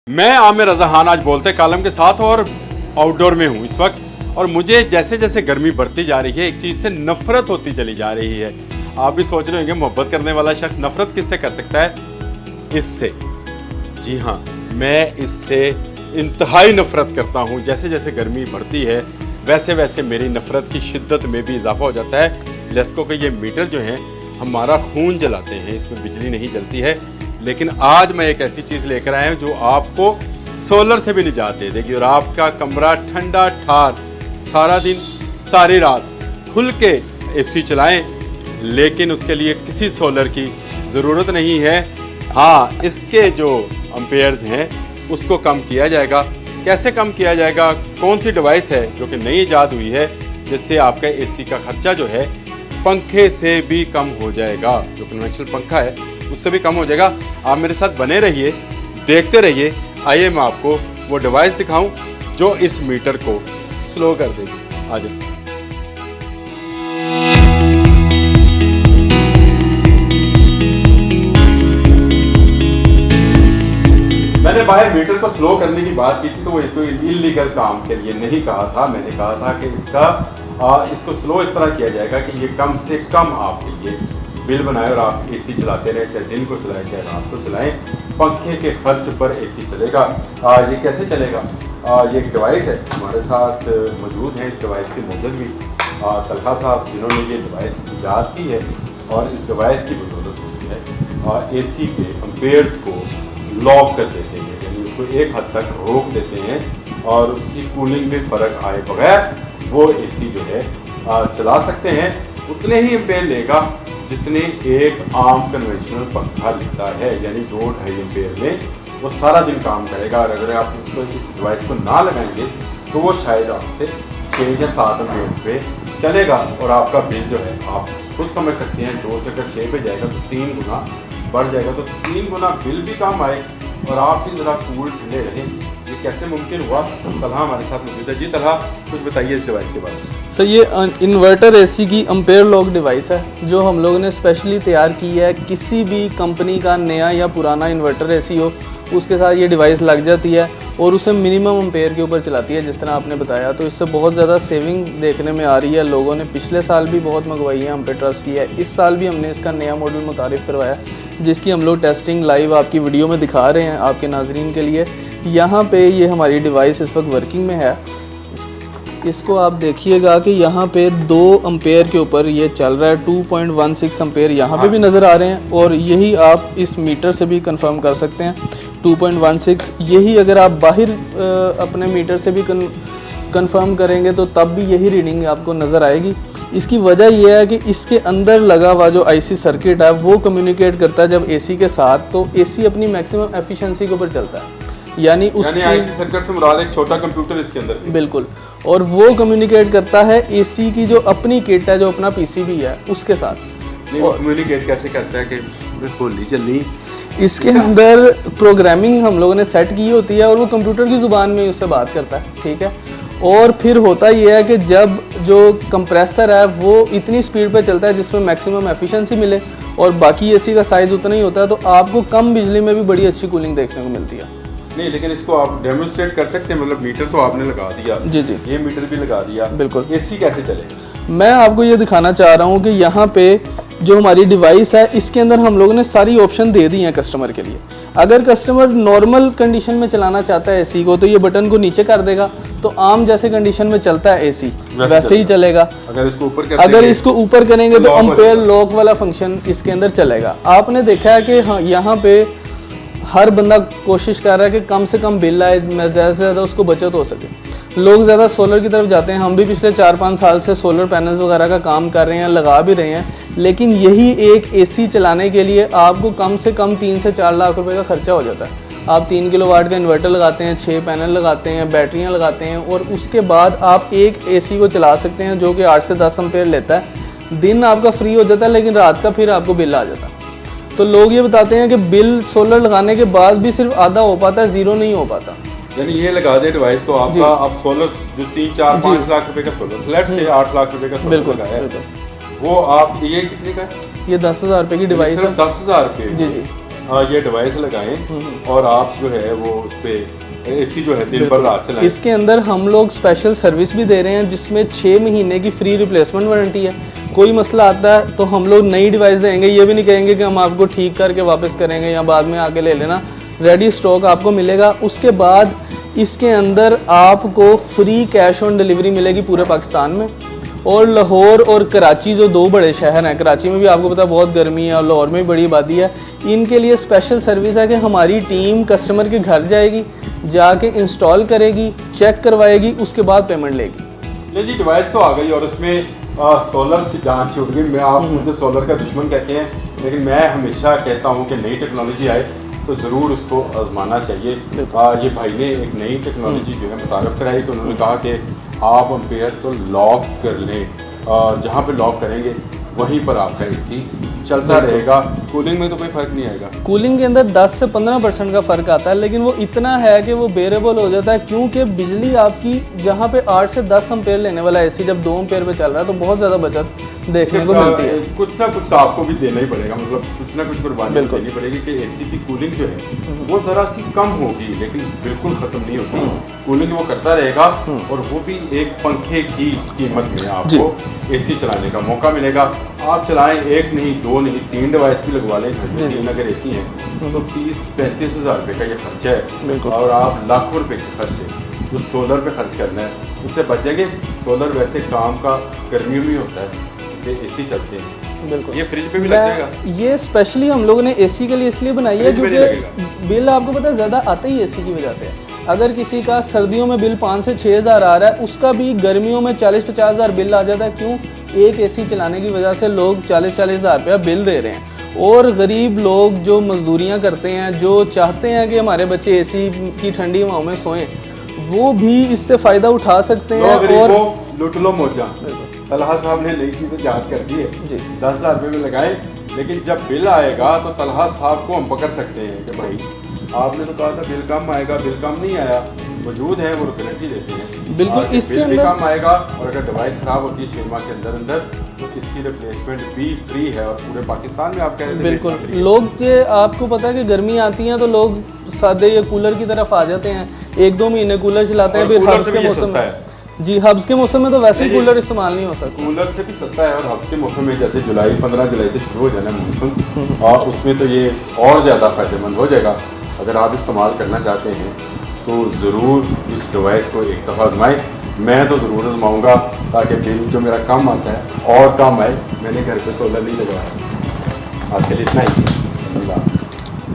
मैं आमिर रज़ा खान आज बोलते कालम के साथ और आउटडोर में हूँ इस वक्त। और मुझे जैसे जैसे गर्मी बढ़ती जा रही है एक चीज़ से नफरत होती चली जा रही है। आप भी सोच रहे होंगे मोहब्बत करने वाला शख्स नफरत किससे कर सकता है? इससे। जी हाँ, मैं इससे इंतहाई नफरत करता हूँ। जैसे जैसे गर्मी बढ़ती है वैसे वैसे मेरी नफरत की शिद्दत में भी इजाफा हो जाता है। लेस्को के ये मीटर जो हैं हमारा खून जलाते हैं, इसमें बिजली नहीं जलती है। लेकिन आज मैं एक ऐसी चीज़ लेकर आया हूँ जो आपको सोलर से भी निजात दे देगी और आपका कमरा ठंडा ठार सारा दिन सारी रात खुल के एसी चलाएं, लेकिन उसके लिए किसी सोलर की ज़रूरत नहीं है। हाँ, इसके जो एम्पेयर्स हैं उसको कम किया जाएगा। कैसे कम किया जाएगा? कौन सी डिवाइस है जो कि नई ईजाद हुई है जिससे आपका एसी का खर्चा जो है पंखे से भी कम हो जाएगा। जो कन्वेंशनल पंखा है उससे भी कम हो जाएगा। आप मेरे साथ बने रहिए, देखते रहिए। आइए मैं आपको वो डिवाइस दिखाऊं जो इस मीटर को स्लो कर देगी। आ जाए। मैंने बाहर मीटर को स्लो करने की बात की थी तो वो कोई इलीगल काम के लिए नहीं कहा था। मैंने कहा था कि इसको स्लो इस तरह किया जाएगा कि ये कम से कम आपके लिए बिल बनाए और आप एसी चलाते रहे, चाहे दिन को चलाएं चाहे रात को चलाएं। पंखे के खर्च पर एसी चलेगा। ये कैसे चलेगा? ये एक डिवाइस है हमारे साथ मौजूद है। इस डिवाइस के मौजूद भी तलहा साहब जिन्होंने ये डिवाइस ईजाद की है और इस डिवाइस की बदौलत होती है एसी के एम्पेयर्स को लॉक कर देते हैं, यानी उसको एक हद तक रोक देते हैं और उसकी कूलिंग में फ़र्क आए बगैर वो एसी जो है चला सकते हैं। उतने ही एम्पेयर लेगा जितने एक आम कन्वेंशनल पंखा लेता है, यानी 2-2.5 एम्पेयर में वो सारा दिन काम करेगा। और अगर आप इसको इस डिवाइस को ना लगाएंगे तो वो शायद आपसे 6 या 7 एम्पेयर पे चलेगा और आपका बिल जो है आप खुद समझ सकते हैं। 2 से अगर 6 पे जाएगा तो 3 गुना बढ़ जाएगा, तो 3 गुना बिल भी कम आए और आप भी ज़रा कूल ठंडे रहें। ये कैसे मुमकिन हुआ? तलहा हमारे साथ मौजूद है। जी तलहा, कुछ बताइए इस डिवाइस के बारे में। सर, ये इन्वर्टर एसी की एम्पेयर लॉक डिवाइस है जो हम लोगों ने स्पेशली तैयार की है। किसी भी कंपनी का नया या पुराना इन्वर्टर एसी हो उसके साथ ये डिवाइस लग जाती है और उसे मिनिमम एम्पेयर के ऊपर चलाती है, जिस तरह आपने बताया। तो इससे बहुत ज़्यादा सेविंग देखने में आ रही है। लोगों ने पिछले साल भी बहुत मंगवाई है, हम पे ट्रस्ट किया है। इस साल भी हमने इसका नया मॉडल मुतारिफ़ करवाया जिसकी हम लोग टेस्टिंग लाइव आपकी वीडियो में दिखा रहे हैं आपके नाजरीन के लिए। यहाँ पे ये हमारी डिवाइस इस वक्त वर्किंग में है। इसको आप देखिएगा कि यहाँ पे 2 एम्पेयर के ऊपर ये चल रहा है। 2.16 एम्पेयर यहाँ पे भी नज़र आ रहे हैं और यही आप इस मीटर से भी कंफर्म कर सकते हैं 2.16। यही अगर आप बाहर अपने मीटर से भी कंफर्म करेंगे तो तब भी यही रीडिंग आपको नज़र आएगी। इसकी वजह यह है कि इसके अंदर लगा हुआ जो आईसी सर्किट है वो कम्युनिकेट करता है जब एसी के साथ, तो एसी अपनी मैक्सिमम एफिशिएंसी के ऊपर चलता है। यानी आईसी सर्किट से मुराद एक छोटा कंप्यूटर इसके अंदर। बिल्कुल। और वो कम्युनिकेट करता है एसी की जो अपनी किट है, जो अपना पीसीबी है उसके साथ। नहीं, कम्युनिकेट कैसे करता है कि होली चली? इसके अंदर प्रोग्रामिंग हम लोगों ने सेट की होती है और वो कंप्यूटर की ज़ुबान में उससे बात करता है, ठीक है। और फिर होता यह है कि जब जो कंप्रेसर है वो इतनी स्पीड पे चलता है जिसमें मैक्सिमम एफिशिएंसी मिले और बाकी एसी का साइज़ उतना ही होता है, तो आपको कम बिजली में भी बड़ी अच्छी कूलिंग देखने को मिलती है। नहीं, लेकिन इसको आप डेमोन्स्ट्रेट कर सकते हैं? मतलब मीटर तो आपने लगा दिया। जी जी, ये मीटर भी लगा दिया। बिल्कुल। एसी कैसे चलेगा? मैं आपको ये दिखाना चाह रहा हूँ कि यहाँ पे जो हमारी डिवाइस है इसके अंदर हम लोगों ने सारी ऑप्शन दे दी हैं कस्टमर के लिए। अगर कस्टमर नॉर्मल कंडीशन में चलाना चाहता है एसी को तो ये बटन को नीचे कर देगा, तो आम जैसे कंडीशन में चलता है एसी वैसे ही चलेगा। अगर इसको ऊपर करेंगे तो एम्पेयर लॉक वाला फंक्शन इसके अंदर चलेगा। आपने देखा है कि हाँ, यहाँ पे हर बंदा कोशिश कर रहा है कि कम से कम बिल आए, ज़्यादा से ज़्यादा उसको बचत हो सके। लोग ज़्यादा सोलर की तरफ जाते हैं। हम भी पिछले 4-5 साल से सोलर पैनल्स वगैरह का काम कर रहे हैं, लगा भी रहे हैं। लेकिन यही एक एसी चलाने के लिए आपको कम से कम 3 से 4 लाख रुपए का खर्चा हो जाता है। आप 3 किलोवाट का इन्वर्टर लगाते हैं, 6 पैनल लगाते हैं, बैटरियाँ लगाते हैं और उसके बाद आप एक एसी को चला सकते हैं जो कि 8 से 10 एम्पेयर लेता है। दिन आपका फ्री हो जाता है लेकिन रात का फिर आपको बिल आ जाता है। तो लोग ये बताते हैं कि बिल सोलर लगाने के बाद भी सिर्फ आधा हो पाता है, 0 नहीं हो पाता। यानी ये लगा दे डिवाइस तो आपका आप सोलर जो 3-4-5 लाख रुपए का सोलर फ्लैट से 8 लाख रुपए का सोलर लगाया है, वो आप ये कितने का है? ये 10,000 रुपए की डिवाइस है। 10,000 रुपए? जी जी। ये डिवाइस लगाएं और आप जो है वो उस पर एसी जो है दिन भर रात चलाएं। इसके अंदर हम लोग स्पेशल सर्विस भी दे रहे हैं जिसमें 6 महीने की फ्री रिप्लेसमेंट वारंटी है। कोई मसला आता है तो हम लोग नई डिवाइस देंगे, ये भी नहीं कहेंगे कि हम आपको ठीक करके वापस करेंगे या बाद में आके ले लेना। रेडी स्टॉक आपको मिलेगा। उसके बाद इसके अंदर आपको फ्री कैश ऑन डिलीवरी मिलेगी पूरे पाकिस्तान में। और लाहौर और कराची जो 2 बड़े शहर हैं, कराची में भी आपको पता है बहुत गर्मी है और लाहौर में भी बड़ी आबादी है, इनके लिए स्पेशल सर्विस है कि हमारी टीम कस्टमर के घर जाएगी, जाके इंस्टॉल करेगी, चेक करवाएगी, उसके बाद पेमेंट लेगी। ये जी डिवाइस तो आ गई और उसमें सोलर की जान छूट गई। मैं आप मुझे सोलर का दुश्मन कहते हैं, लेकिन मैं हमेशा कहता हूँ कि नई टेक्नोलॉजी आए तो ज़रूर उसको आजमाना चाहिए। ये भाई ने एक नई टेक्नोलॉजी जो है मुतारफ़ कराई, तो उन्होंने कहा कि आप एम्पेयर को लॉक कर लें, जहाँ पे लॉक करेंगे वहीं पर आपका एसी चलता रहेगा। कूलिंग में तो कोई फ़र्क नहीं आएगा। कूलिंग के अंदर 10 से 15% का फ़र्क आता है, लेकिन वो इतना है कि वो बेरेबल हो जाता है, क्योंकि बिजली आपकी जहाँ पे 8 से 10 एम्पेयर लेने वाला एसी जब 2 एम्पेयर पे चल रहा है तो बहुत ज़्यादा बचत देखने को मिलती है। कुछ ना कुछ आपको भी देना ही पड़ेगा, मतलब कुछ ना कुछ कुर्बानी देनी पड़ेगी कि एसी की कूलिंग जो है वो ज़रा सी कम होगी, लेकिन बिल्कुल ख़त्म नहीं होगी। कूलिंग वो करता रहेगा और वो भी एक पंखे की कीमत में आपको एसी चलाने का मौका मिलेगा। आप चलाएं, 1 नहीं 2 नहीं 3 डिवाइस भी लगवा लें घर में, 3 अगर एसी हैं तो 30-35 हज़ार रुपये का ये खर्चा है। और आप लाखों रुपए के खर्च है जो सोलर पे खर्च करना है उससे बचेंगे। सोलर वैसे काम का गर्मियों में होता है कि एसी चलते हैं। बिल्कुल, ये फ्रिज पे भी लग जाएगा। ये स्पेशली हम लोगों ने एसी के लिए इसलिए बनाई है क्योंकि बिल आपको पता है ज़्यादा आता ही एसी की वजह से। अगर किसी का सर्दियों में बिल 5 से 6 हज़ार आ रहा है, उसका भी गर्मियों में 40-50 हज़ार बिल आ जाता है। क्यों? एक एसी चलाने की वजह से लोग 40-40 हज़ार रुपया बिल दे रहे हैं। और गरीब लोग जो मजदूरियां करते हैं, जो चाहते हैं कि हमारे बच्चे एसी की ठंडी हवाओं में सोएं, वो भी इससे फ़ायदा उठा सकते हैं। और लुट लो मौजा। तलहा साहब ने नई चीज़ें याद कर दी है जी, 10,000 रुपये में लगाए, लेकिन जब बिल आएगा तो तलहा साहब को हम पकड़ सकते हैं कि भाई आपने तो कहा था बिल कम आएगा, बिल कम नहीं आया। वजूद है, वो गारंटी देते हैं बिल्कुल। इसके अंदर कम आएगा और अगर डिवाइस ख़राब होती है 6 माह के अंदर अंदर तो इसकी रिप्लेसमेंट भी फ्री है। और पूरे पाकिस्तान में आप कह रहे थे बिल्कुल। लोग जो आपको पता है कि गर्मी आती है तो लोग सादे या कूलर की तरफ आ जाते हैं, 1-2 महीने कूलर चलाते हैं, फिर हब्स के मौसम में जी, हब्स के मौसम में तो वैसे ही कूलर इस्तेमाल नहीं हो सकता। कूलर से भी सस्ता है। और हब्स के मौसम में जैसे 15 जुलाई से शुरू हो जाना मानसून, और उसमें तो ये और ज़्यादा फ़ायदेमंद हो जाएगा। अगर आप इस्तेमाल करना चाहते हैं तो ज़रूर इस डिवाइस को एक दफ़ा आजमाएं। मैं तो ज़रूर आजमाऊँगा ताकि बिल जो मेरा कम आता है और कम आए। मैंने घर पे सोलर नहीं लगवाया। आज के लिए इतना ही। अल्लाह।